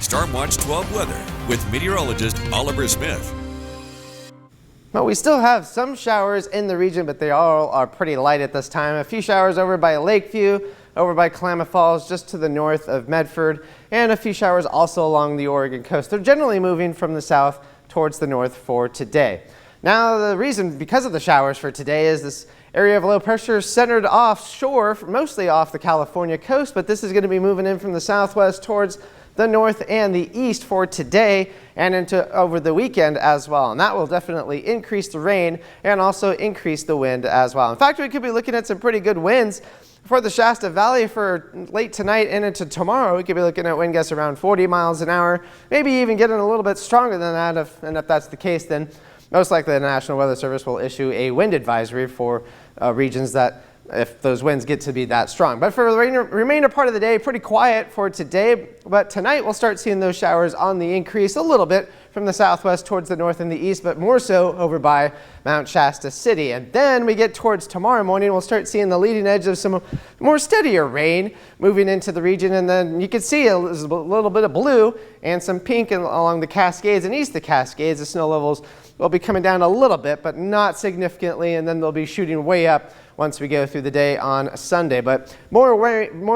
Stormwatch 12 weather with meteorologist Oliver Smith. Well, we still have some showers in the region, but they all are pretty light at this time. A few showers over by Lakeview, over by Klamath Falls, just to the north of Medford, and a few showers also along the Oregon coast. They're generally moving from the south towards the north for today. Now, the reason because of the showers for today is this area of low pressure centered offshore, mostly off the California coast, but this is going to be moving in from the southwest towards the north and the east for today and into over the weekend as well. And that will definitely increase the rain and also increase the wind as well. In fact, we could be looking at some pretty good winds for the Shasta Valley for late tonight and into tomorrow. We could be looking at wind gusts around 40 miles an hour, maybe even getting a little bit stronger than that. If that's the case, then most likely the National Weather Service will issue a wind advisory for regions that if those winds get to be that strong. But for the remainder part of the day, pretty quiet for today. But tonight we'll start seeing those showers on the increase a little bit from the southwest towards the north and the east, but more so over by Mount Shasta City. And then we get towards tomorrow morning, we'll start seeing the leading edge of some more steadier rain moving into the region. And then you can see a little bit of blue and some pink along the Cascades and east of the Cascades. The snow levels will be coming down a little bit, but not significantly. And then they'll be shooting way up once we go through the day on Sunday. But more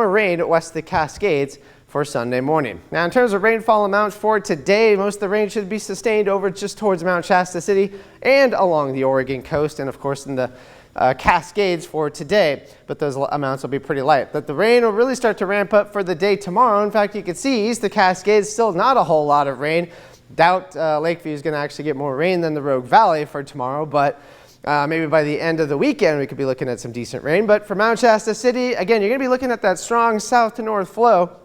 rain west of the Cascades for Sunday morning. Now, in terms of rainfall amounts for today, most of the rain should be sustained over just towards Mount Shasta City and along the Oregon coast, and of course in the Cascades for today, but those amounts will be pretty light. But the rain will really start to ramp up for the day tomorrow. In fact, you can see east of the Cascades, still not a whole lot of rain. Doubt Lakeview is going to actually get more rain than the Rogue Valley for tomorrow, but maybe by the end of the weekend we could be looking at some decent rain. But for Mount Shasta City, again, you're going to be looking at that strong south to north flow.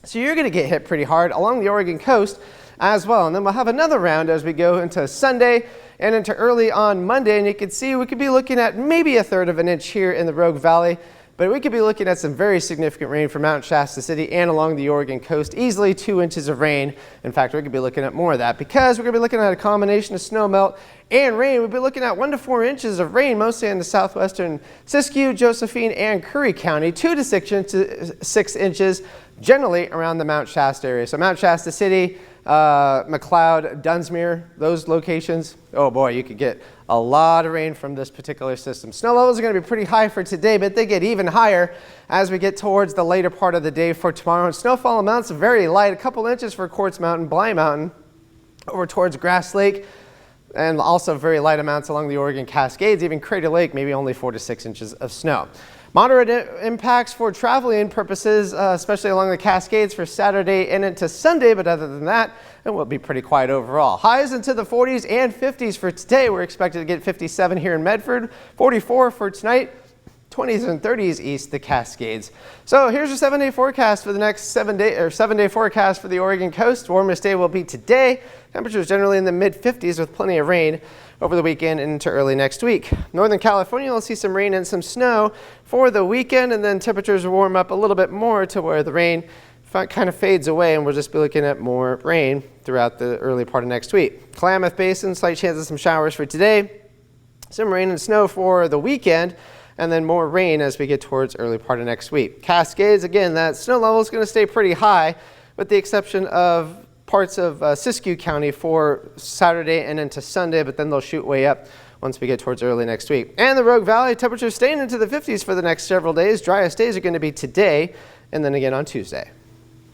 So you're going to get hit pretty hard along the Oregon coast as well. And then we'll have another round as we go into Sunday and into early on Monday. And you can see we could be looking at maybe 1/3 of an inch here in the Rogue Valley. But we could be looking at some very significant rain for Mount Shasta City and along the Oregon coast, easily 2 inches of rain. In fact, we could be looking at more of that because we're going to be looking at a combination of snow melt and rain. We'll be looking at 1 to 4 inches of rain, mostly in the southwestern Siskiyou, Josephine, and Curry County, 2 to 6 inches generally around the Mount Shasta area. So Mount Shasta City, McLeod, Dunsmuir, those locations, oh boy, you could get a lot of rain from this particular system. Snow levels are going to be pretty high for today, but they get even higher as we get towards the later part of the day for tomorrow. And snowfall amounts are very light, a couple inches for Quartz Mountain, Bly Mountain, over towards Grass Lake, and also very light amounts along the Oregon Cascades, even Crater Lake, maybe only 4 to 6 inches of snow. Moderate impacts for traveling purposes, especially along the Cascades for Saturday and into Sunday, but other than that, it will be pretty quiet overall. Highs into the 40s and 50s for today. We're expected to get 57 here in Medford, 44 for tonight, 20s and 30s east of the Cascades. So here's your 7-day forecast for the next 7-day forecast for the Oregon coast. Warmest day will be today. Temperatures generally in the mid-50s with plenty of rain over the weekend and into early next week. Northern California will see some rain and some snow for the weekend, and then temperatures will warm up a little bit more to where the rain kind of fades away, and we'll just be looking at more rain throughout the early part of next week. Klamath Basin, slight chance of some showers for today. Some rain and snow for the weekend, and then more rain as we get towards early part of next week. Cascades, again, that snow level is going to stay pretty high, with the exception of parts of Siskiyou County for Saturday and into Sunday, but then they'll shoot way up once we get towards early next week. And the Rogue Valley, temperatures staying into the 50s for the next several days. Driest days are going to be today and then again on Tuesday.